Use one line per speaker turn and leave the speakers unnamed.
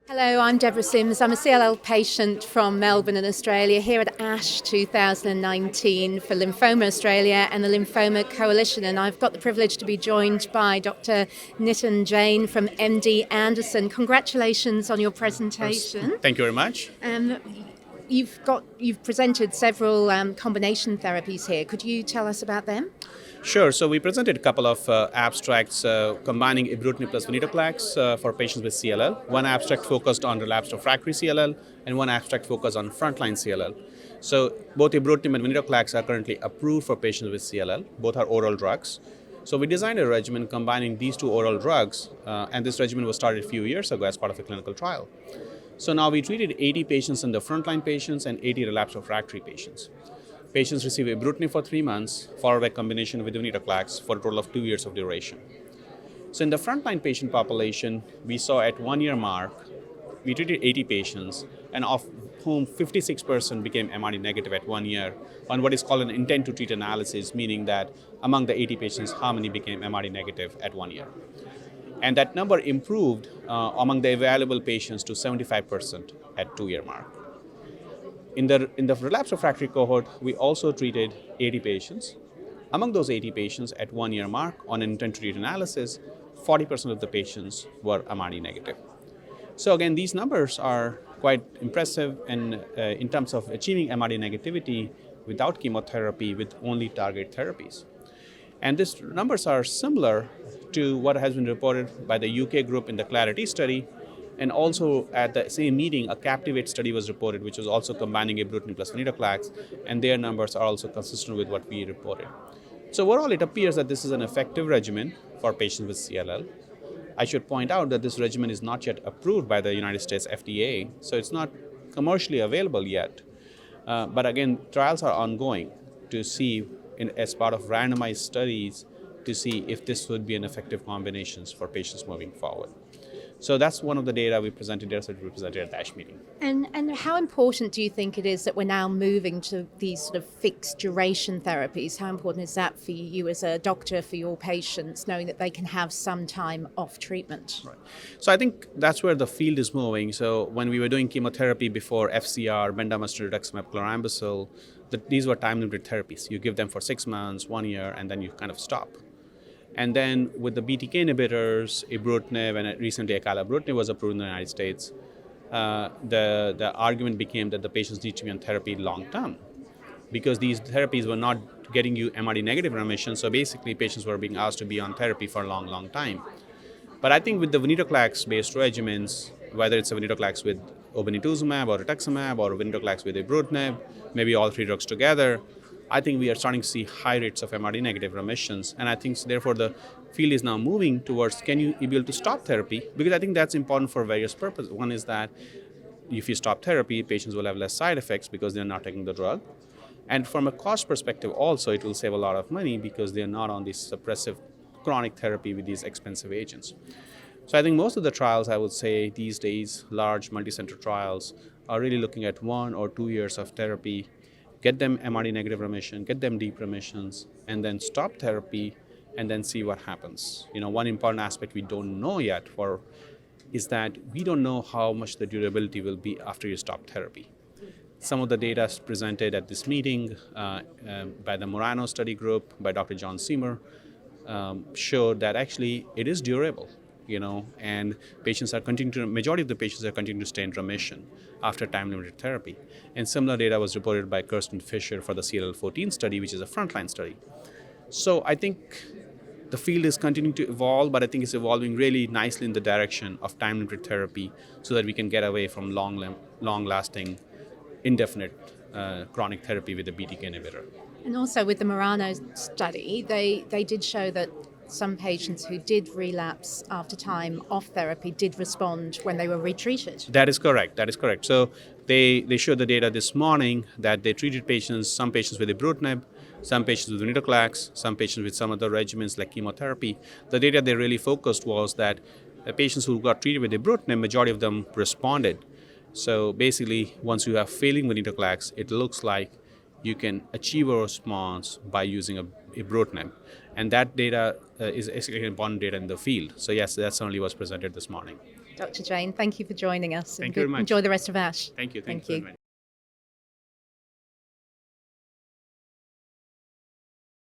Hello, I'm Deborah Sims. I'm a CLL patient from Melbourne in Australia, here at ASH 2019 for Lymphoma Australia and the Lymphoma Coalition. And I've got the privilege to be joined by Dr. Nitin Jain from MD Anderson. Congratulations on your presentation.
Thank you very much.
You've presented several combination therapies here. Could you tell us about them?
Sure. So we presented a couple of abstracts combining Ibrutinib plus Venetoclax for patients with CLL. One abstract focused on relapsed refractory CLL, and one abstract focused on frontline CLL. So both Ibrutinib and Venetoclax are currently approved for patients with CLL. Both are oral drugs. So we designed a regimen combining these two oral drugs, and this regimen was started a few years ago as part of a clinical trial. So now we treated 80 patients in the frontline patients and 80 relapsed refractory patients. Patients receive Ibrutinib for 3 months, followed by combination with Venetoclax for a total of 2 years of duration. So in the frontline patient population, we saw at 1 year mark, we treated 80 patients, and of whom 56% became MRD negative at 1 year on what is called an intent to treat analysis, meaning that among the 80 patients, how many became MRD negative at 1 year. And that number improved among the evaluable patients to 75% at 2 year mark. In the relapsed refractory cohort, we also treated 80 patients. Among those 80 patients at 1 year mark on an intent to treat analysis, 40% of the patients were MRD negative. So again, these numbers are quite impressive in terms of achieving MRD negativity without chemotherapy with only target therapies. And these numbers are similar to what has been reported by the UK group in the Clarity study. And also at the same meeting, a Captivate study was reported, which was also combining Ibrutinib plus Venetoclax, and their numbers are also consistent with what we reported. So overall, it appears that this is an effective regimen for patients with CLL. I should point out that this regimen is not yet approved by the United States FDA, so it's not commercially available yet. But again, trials are ongoing to see, as part of randomized studies, to see if this would be an effective combinations for patients moving forward. So that's one of the data we presented at the ASH meeting.
And how important do you think it is that we're now moving to these sort of fixed duration therapies? How important is that for you as a doctor, for your patients, knowing that they can have some time off treatment?
Right. So I think that's where the field is moving. So when we were doing chemotherapy before FCR, bendamustine, rituximab, chlorambucil, these were time-limited therapies. You give them for 6 months, 1 year, and then you kind of stop. And then with the BTK inhibitors, Ibrutinib, and recently acalabrutinib was approved in the United States, the argument became that the patients need to be on therapy long term because these therapies were not getting you MRD negative remission. So basically, patients were being asked to be on therapy for a long, long time. But I think with the Venetoclax-based regimens, whether it's a Venetoclax with obinutuzumab or rituximab or Venetoclax with Ibrutinib, maybe all three drugs together, I think we are starting to see high rates of MRD negative remissions. And I think, therefore, the field is now moving towards can you be able to stop therapy? Because I think that's important for various purposes. One is that if you stop therapy, patients will have less side effects because they're not taking the drug. And from a cost perspective also, it will save a lot of money because they're not on this suppressive chronic therapy with these expensive agents. So I think most of the trials, I would say these days, large multi-center trials, are really looking at 1 or 2 years of therapy, get them MRD negative remission, get them deep remissions, and then stop therapy and then see what happens. One important aspect we don't know yet is that we don't know how much the durability will be after you stop therapy. Some of the data presented at this meeting by the Morano study group, by Dr. John Seymour, showed that actually it is durable. And majority of the patients are continuing to stay in remission after time-limited therapy. And similar data was reported by Kirsten Fisher for the CLL14 study, which is a frontline study. So I think the field is continuing to evolve, but I think it's evolving really nicely in the direction of time-limited therapy so that we can get away from long-lasting, indefinite chronic therapy with a BTK inhibitor.
And also with the Morano study, they did show that some patients who did relapse after time off therapy did respond when they were retreated.
That is correct. So they showed the data this morning that they treated some patients with Ibrutinib, some patients with Venetoclax, some patients with some other regimens like chemotherapy. The data they really focused was that the patients who got treated with Ibrutinib, majority of them responded. So basically, once you have failing Venetoclax, it looks like you can achieve a response by using Ibrutinib. And that data is important data in the field. So yes, that certainly was presented this morning.
Dr. Jain, thank you for joining us.
Thank you very much.
Enjoy the rest of ASH.
Thank you.
Thank
very
you.
much.